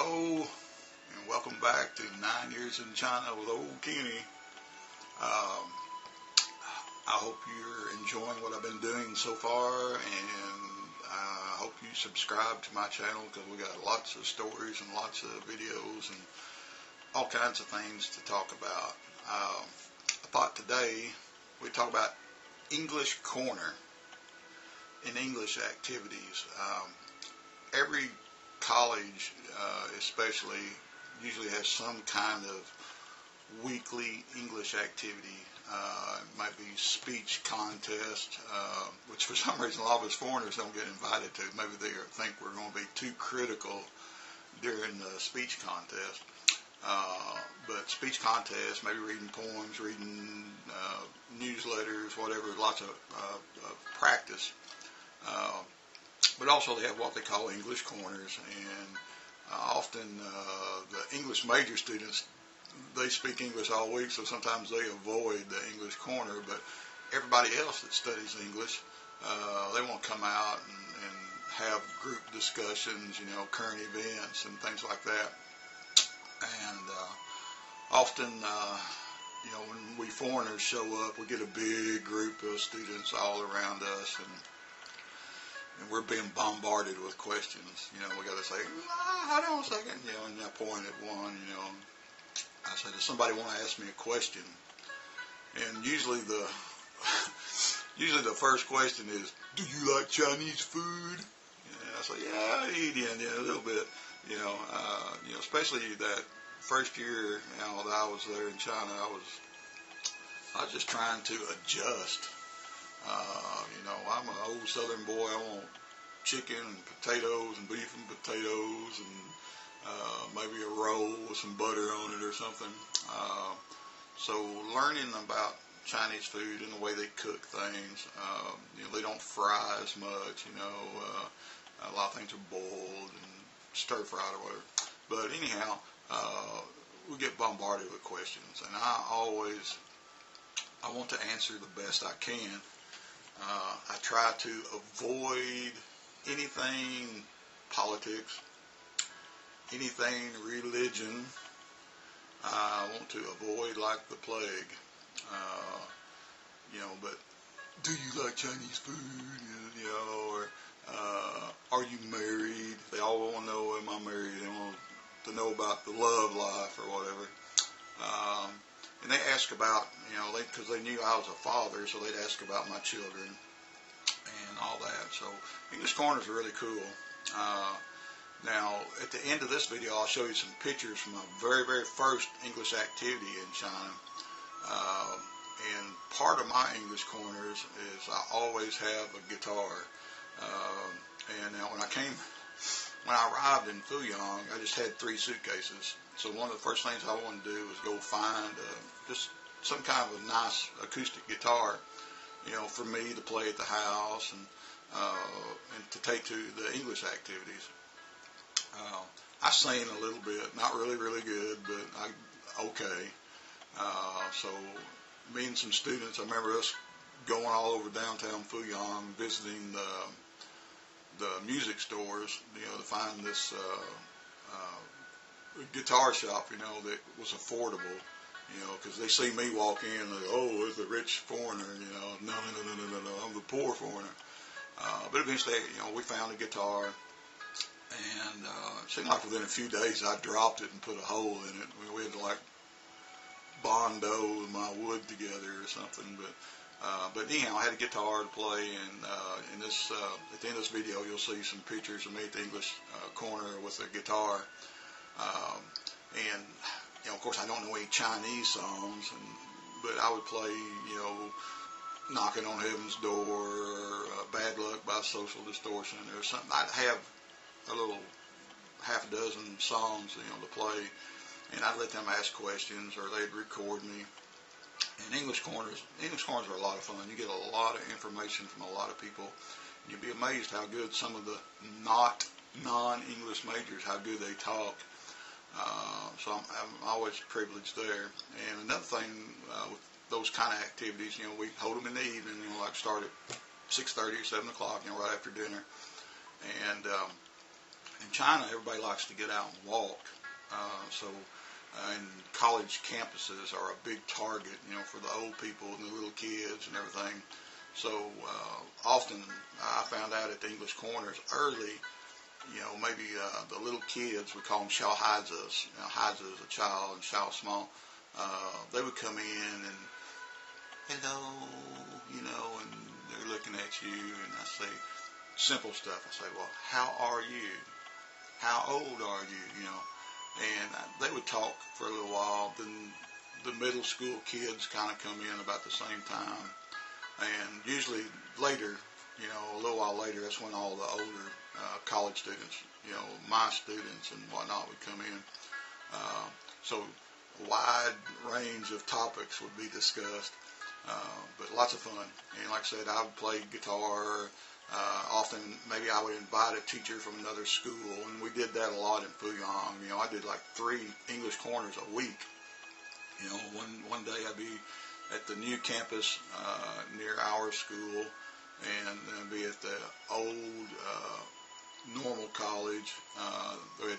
Hello, and welcome back to 9 Years in China with Old Kenny. I hope you're enjoying what I've been doing so far, and I hope you subscribe to my channel because we got lots of stories and lots of videos and all kinds of things to talk about. I thought today we'd talk about English Corner and English activities. Every college, especially, usually has some kind of weekly English activity. It might be speech contest, which for some reason a lot of us foreigners don't get invited to. Maybe they think we're going to be too critical during the speech contest. But speech contest, maybe reading poems, reading newsletters, whatever, lots of practice. But also they have what they call English corners, and often the English major students, they speak English all week, so sometimes they avoid the English corner, but everybody else that studies English, they want to come out and have group discussions, current events and things like that. And often, when we foreigners show up, we get a big group of students all around us, and we're being bombarded with questions. We got to say, hold on a second, and I point at one, I say, does somebody want to ask me a question? And usually the first question is, do you like Chinese food? And I say, yeah, I eat Indian a little bit, especially that first year, that I was there in China, I was just trying to adjust. I'm an old Southern boy. I want chicken and potatoes and beef and potatoes and maybe a roll with some butter on it or something. So learning about Chinese food and the way they cook things, they don't fry as much. A lot of things are boiled and stir fried or whatever. But anyhow, we get bombarded with questions, and I want to answer the best I can. I try to avoid anything politics, anything religion. I want to avoid like the plague. But do you like Chinese food? Or are you married? They all want to know, am I married? They want to know about the love life or whatever. And they ask about, because they knew I was a father, so they'd ask about my children and all that. So English Corners are really cool. Now, at the end of this video, I'll show you some pictures from my very, very first English activity in China. And part of my English Corners is I always have a guitar. And now when I arrived in Fuyang, I just had 3 suitcases. So one of the first things I wanted to do was go find just some kind of a nice acoustic guitar, for me to play at the house and to take to the English activities. I sing a little bit, not really, really good, but okay. So me and some students, I remember us going all over downtown Fuyang, visiting the music stores, to find this guitar shop, that was affordable, because they see me walk in, and they go, oh, it's a rich foreigner, no, I'm the poor foreigner. But eventually, we found a guitar, and it seemed like within a few days I dropped it and put a hole in it. We had to Bondo my wood together or something, but anyhow, I had a guitar to play, and at the end of this video, you'll see some pictures of me at the English Corner with a guitar. And of course, I don't know any Chinese songs, but I would play, Knocking on Heaven's Door, or Bad Luck by Social Distortion, or something. I'd have a little half a dozen songs, to play, and I'd let them ask questions, or they'd record me. And English Corners are a lot of fun. You get a lot of information from a lot of people. You'd be amazed how good some of the non-English majors, how good they talk. So I'm always privileged there. And another thing with those kind of activities, we hold them in the evening, start at 6:30 or 7 o'clock, right after dinner. And In China, everybody likes to get out and walk. And college campuses are a big target, for the old people and the little kids and everything. So often I found out at the English Corners early, maybe the little kids, we call them Xiaohaizes. Haize is a child and Xiao small. They would come in and, hello, and they're looking at you, and I say simple stuff. I say, well, how are you? How old are you? And they would talk for a little while. Then the middle school kids kind of come in about the same time. And usually later, a little while later, that's when all the older college students, my students and whatnot would come in. So a wide range of topics would be discussed, but lots of fun. And like I said, I would play guitar. Often maybe I would invite a teacher from another school, and we did that a lot in Fuyang. I did like 3 English Corners a week. One day I'd be at the new campus near our school, and then I'd be at the old normal college. They had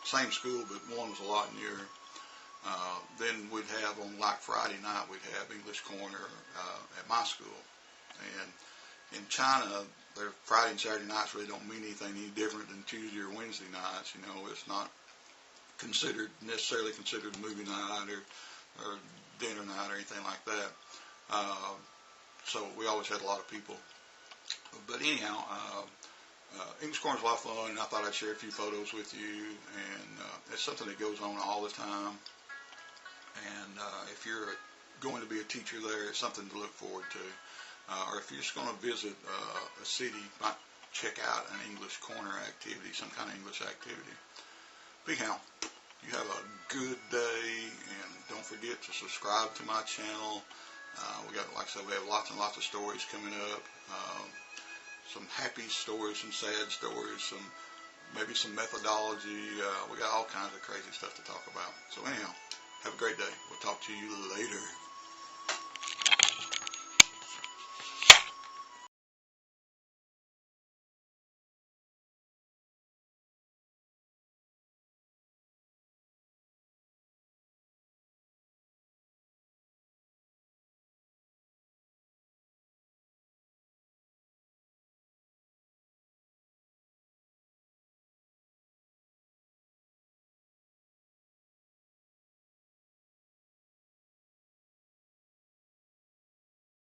same school, but one was a lot nearer. Then we'd have on like Friday night, we'd have English Corner at my school. And in China, their Friday and Saturday nights really don't mean anything any different than Tuesday or Wednesday nights. It's not necessarily considered movie night or dinner night or anything like that. So we always had a lot of people. But anyhow, English Corner is a lot of fun, and I thought I'd share a few photos with you. And it's something that goes on all the time. And if you're going to be a teacher there, it's something to look forward to. Or if you're just going to visit a city, you might check out an English Corner activity, some kind of English activity. But anyhow, you have a good day, and don't forget to subscribe to my channel. Like I said, we have lots and lots of stories coming up. Some happy stories, some sad stories, maybe some methodology. We got all kinds of crazy stuff to talk about. So anyhow, have a great day. We'll talk to you later.